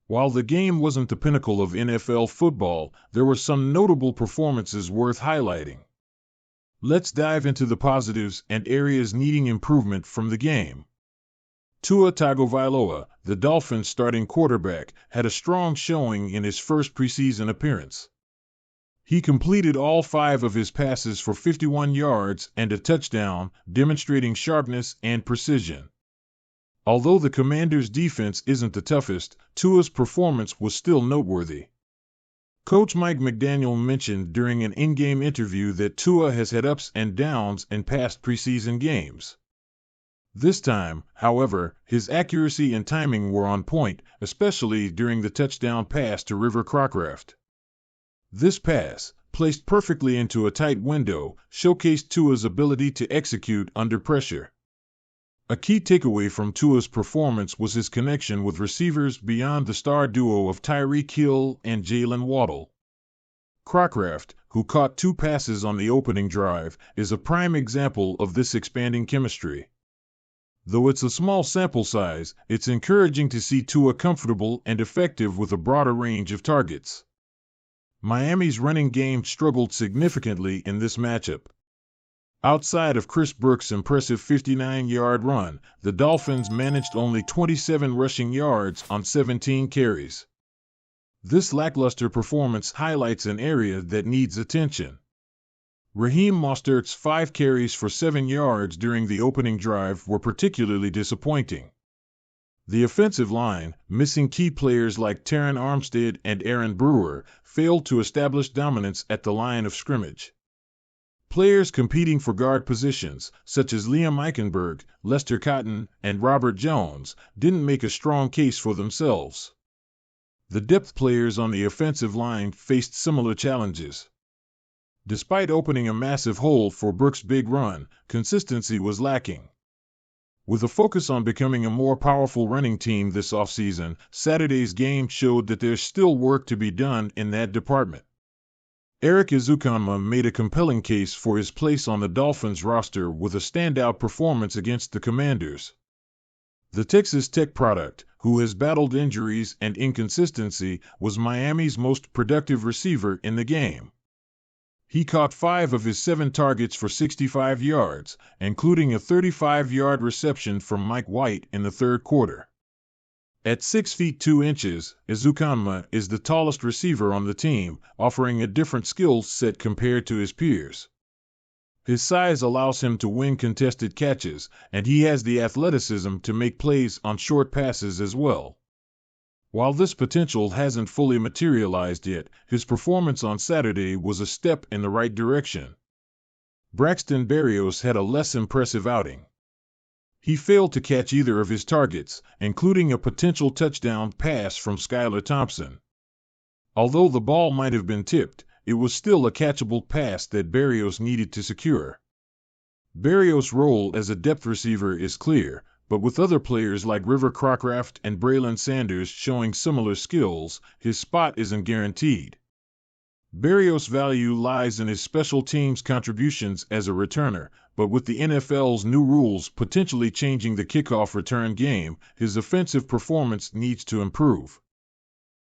While the game wasn't the pinnacle of NFL football, there were some notable performances worth highlighting. Let's dive into the positives and areas needing improvement from the game. Tua Tagovailoa, the Dolphins' starting quarterback, had a strong showing in his first preseason appearance. He completed all 5 of his passes for 51 yards and a touchdown, demonstrating sharpness and precision. Although the Commanders' defense isn't the toughest, Tua's performance was still noteworthy. Coach Mike McDaniel mentioned during an in-game interview that Tua has had ups and downs in past preseason games. This time, however, his accuracy and timing were on point, especially during the touchdown pass to River Crocraft. This pass, placed perfectly into a tight window, showcased Tua's ability to execute under pressure. A key takeaway from Tua's performance was his connection with receivers beyond the star duo of Tyreek Hill and Jalen Waddle. Crocraft, who caught 2 passes on the opening drive, is a prime example of this expanding chemistry. Though it's a small sample size, it's encouraging to see Tua comfortable and effective with a broader range of targets. Miami's running game struggled significantly in this matchup. Outside of Chris Burke's impressive 59-yard run, the Dolphins managed only 27 rushing yards on 17 carries. This lackluster performance highlights an area that needs attention. Raheem Mostert's 5 carries for 7 yards during the opening drive were particularly disappointing. The offensive line, missing key players like Terron Armstead and Aaron Brewer, failed to establish dominance at the line of scrimmage. Players competing for guard positions, such as Liam Eichenberg, Lester Cotton, and Robert Jones, didn't make a strong case for themselves. The depth players on the offensive line faced similar challenges. Despite opening a massive hole for Burke's big run, consistency was lacking. With a focus on becoming a more powerful running team this offseason, Saturday's game showed that there's still work to be done in that department. Eric Ezukanma made a compelling case for his place on the Dolphins roster with a standout performance against the Commanders. The Texas Tech product, who has battled injuries and inconsistency, was Miami's most productive receiver in the game. He caught 5 of his 7 targets for 65 yards, including a 35-yard reception from Mike White in the third quarter. At 6 feet 2 inches, Ezukanma is the tallest receiver on the team, offering a different skill set compared to his peers. His size allows him to win contested catches, and he has the athleticism to make plays on short passes as well. While this potential hasn't fully materialized yet, his performance on Saturday was a step in the right direction. Braxton Berrios had a less impressive outing. He failed to catch either of his targets, including a potential touchdown pass from Skylar Thompson. Although the ball might have been tipped, it was still a catchable pass that Berrios needed to secure. Berrios' role as a depth receiver is clear, but with other players like River Crocraft and Braylon Sanders showing similar skills, his spot isn't guaranteed. Berrios' value lies in his special teams contributions as a returner, but with the NFL's new rules potentially changing the kickoff return game, his offensive performance needs to improve.